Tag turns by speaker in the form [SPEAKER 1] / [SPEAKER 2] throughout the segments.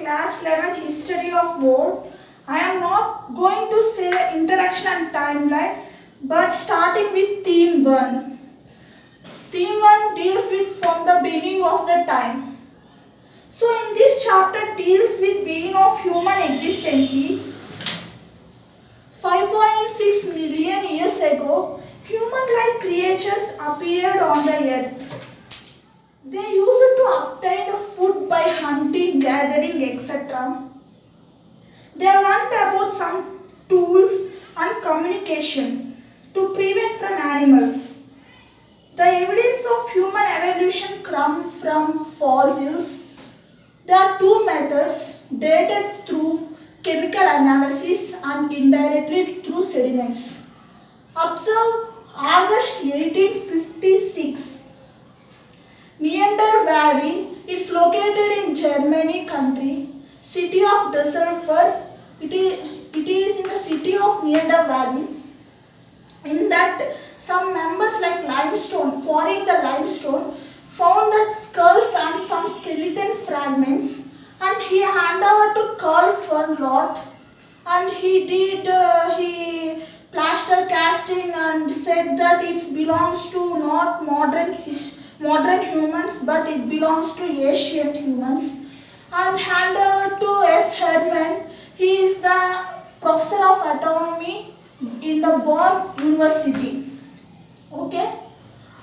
[SPEAKER 1] class 11 history of world. I am not going to say introduction and timeline, but starting with theme 1. Theme 1 deals with from the beginning of the time. So in this chapter deals with beginning of human existence. 5.6 million years ago, human-like creatures appeared on the earth. They used to obtain the food by hunting, gathering, etc. They learnt about some tools and communication to prevent from animals. The evidence of human evolution come from fossils. There are two methods, dated through chemical analysis and indirectly through sediments. Observe August 1856. Neander Valley is located in Germany country, city of Düsseldorf. It is in the city of Neander Valley. In that, some members like limestone, quarrying the limestone, found that skulls and some skeleton fragments, and he handed over to Carl von Lot, and he plaster casting and said that it belongs to not modern humans, but it belongs to ancient humans, and handed over to S. Hermann. He is the professor of anatomy in the Bonn University. Okay.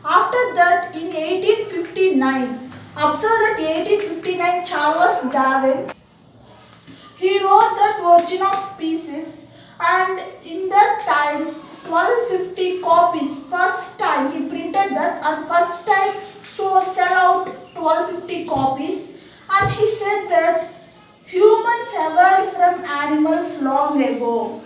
[SPEAKER 1] After that, in 1859, observe that 1859 Charles Darwin, he wrote that Origin of Species, and in that time 1250 copies, first time he printed that, and first time so sell out 1250 copies, and he said that humans evolved from animals long ago.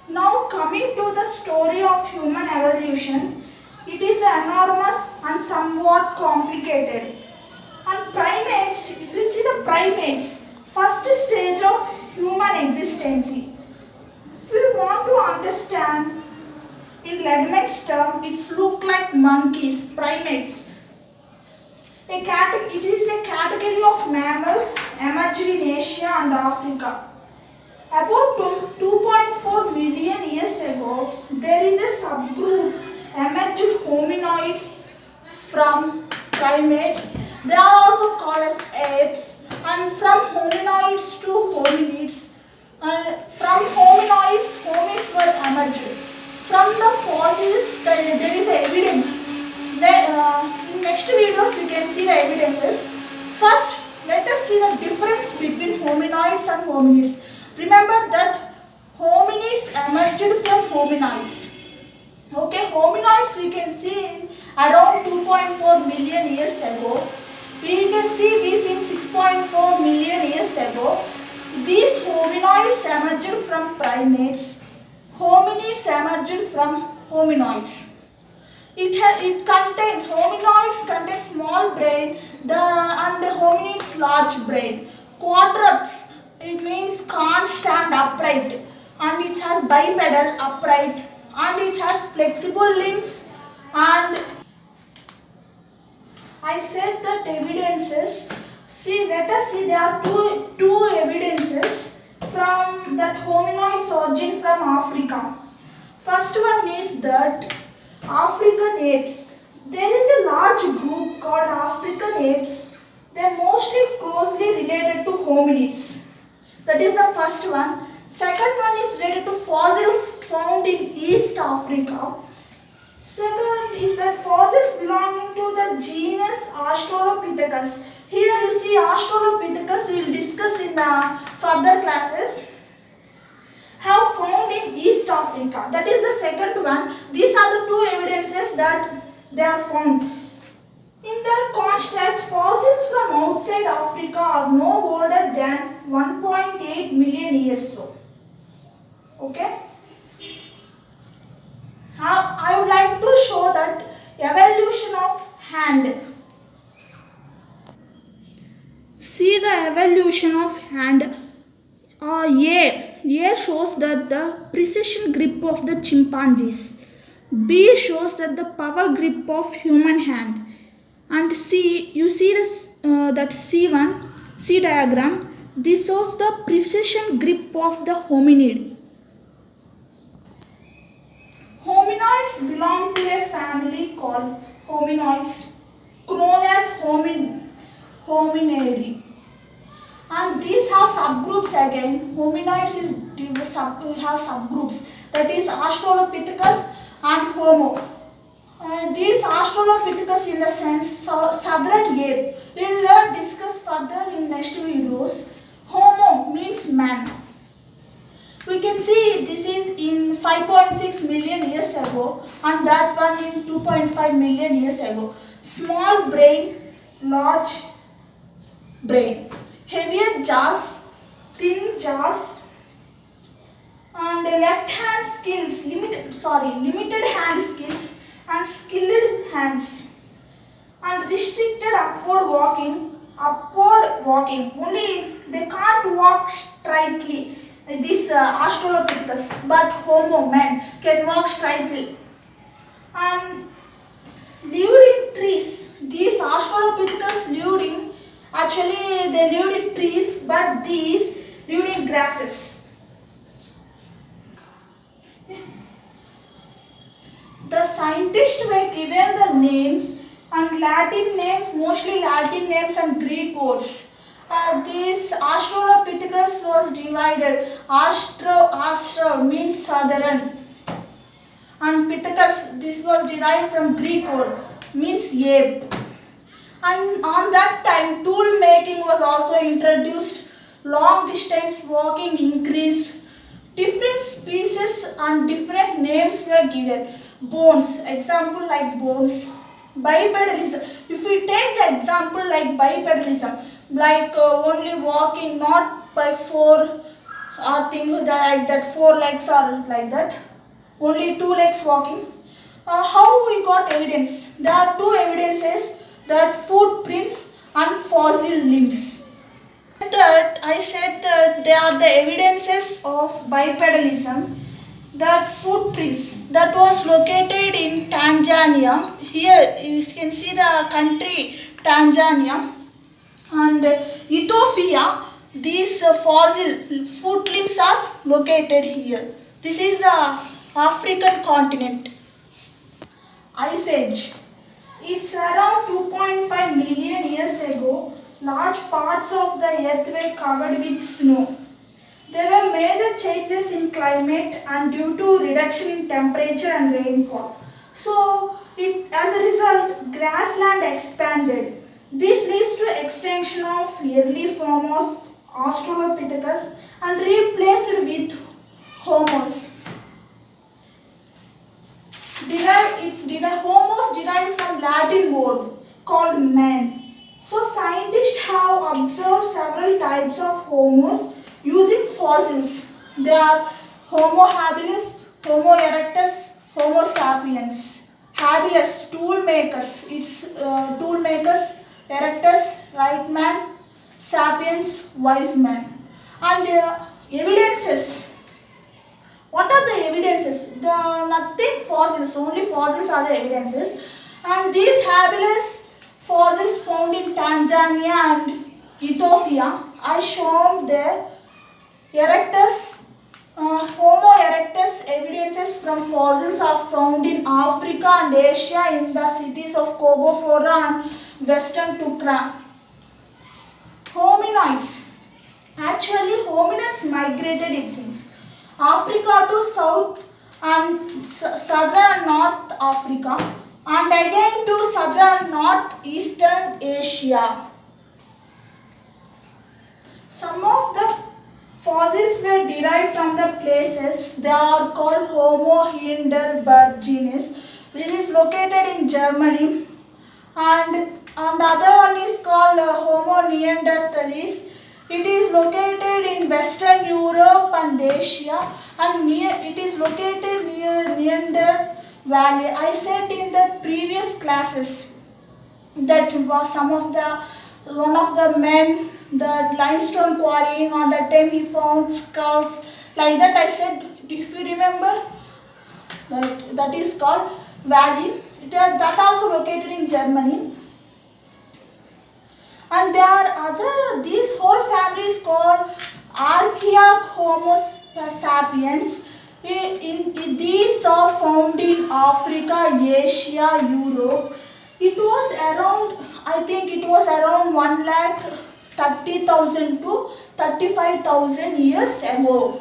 [SPEAKER 1] Now coming to the story of human evolution, it is enormous and somewhat complicated. And primates, if you see the primates, first stage of human existence. If you want to understand in layman's term, it looks like monkeys, primates. It is a category of mammals emerged in Asia and Africa. About 2.4 million years ago, there is a subgroup emerged hominoids from primates. They are also called as apes, and from hominoids to hominids. From hominids were emerged. From the fossils, there is evidence. In next videos, we can see the evidences. First, let us see the difference between hominoids and hominids. Remember that hominids emerged from hominoids. Okay, hominoids we can see around 2.4 million years ago. We can see this in 6.4 million years ago. These hominoids emerged from primates. Hominids emerged from hominoids. Hominoids contain small brain and hominids large brain. Quadrupeds, it means can't stand upright, and it has bipedal upright, and it has flexible limbs. And I said that evidences. See, let us see, there are two evidences from that hominoids origin from Africa. First one is that African apes. There is a large group called African apes. They are mostly closely related to hominids. That is the first one. Second one is related to fossils found in East Africa. Second is that fossils belonging to the genus Australopithecus. Here you see Australopithecus, we will discuss in the further classes. Have found in East Africa. That is the second one. These are the two evidences that they are found. In their construct, fossils from outside Africa are no older than 1.8 million years old. Okay? Now, I would like to show that evolution of hand. See the evolution of hand. A shows that the precision grip of the chimpanzees. B shows that the power grip of human hand. And see, you see this that C1 C diagram. This shows the precision grip of the hominid. Hominoids belong to a family called hominoids, known as hominidae. And these have subgroups again. Hominoids have subgroups, that is Australopithecus and Homo. These Australopithecus in the sense southern ape. We will discuss further in next videos. Homo means man. We can see this is in 5.6 million years ago and that one in 2.5 million years ago. Small brain, large brain. Heavier jaws, thin jaws, and left hand skills, limited hand skills and skilled hands, and restricted upward walking. Only they can't walk straightly. This Australopithecus, but Homo man can walk straightly. And lived in trees. These Australopithecus they lived in trees, but these lived in grasses. The scientists were given the names and Latin names, mostly Latin names and Greek words. This Australopithecus was divided. Austro means southern, and Pithecus, this was derived from Greek word, means ape. And on that time, tool making was also introduced. Long distance walking increased. Different species and different names were given. Bones, example like bones. Bipedalism. If we take the example like bipedalism, like only walking, not by four or things like that, four legs or like that, only two legs walking. How we got evidence? There are two evidences, that footprints and fossil limbs. That I said that they are the evidences of bipedalism. That footprints that was located in Tanzania. Here you can see the country Tanzania and Ethiopia. These fossil foot limbs are located here. This is the African continent. Ice Age. It's around 2.5 million years ago. Large parts of the earth were covered with snow. There were major changes in climate and due to reduction in temperature and rainfall. So, as a result, grassland expanded. This leads to extinction of early form of Australopithecus and replaced with Homos. Homos derived from Latin word called man. So scientists have observed several types of Homos using fossils. They are Homo habilis, Homo erectus, Homo sapiens. Habilis, tool makers. It's tool makers. Erectus, right man. Sapiens, wise man. And evidences. What are the evidences? Nothing fossils, only fossils are the evidences. And these habilis fossils found in Tanzania and Ethiopia are shown there. Erectus, Homo erectus evidences from fossils are found in Africa and Asia in the cities of Kobofora and Western Tukra. Hominoids. Actually, hominids migrated, it seems, Africa to South and Southern and North Africa and again to Southern and Northeastern Asia. Some of the fossils were derived from the places. They are called Homo heidelbergensis. This is located in Germany, and the other one is called Homo neanderthalis. It is located in Western Europe and Asia, and it is located near Neander Valley. I said in the previous classes that was one of the men, the limestone quarrying, on that time he found skulls like that. I said, if you remember, that is called Valley. That also located in Germany. And there are other, these whole families called Archaea Homo sapiens. These are found in Africa, Asia, Europe. It was around, I think it was around 1,30,000 to 35,000 years ago.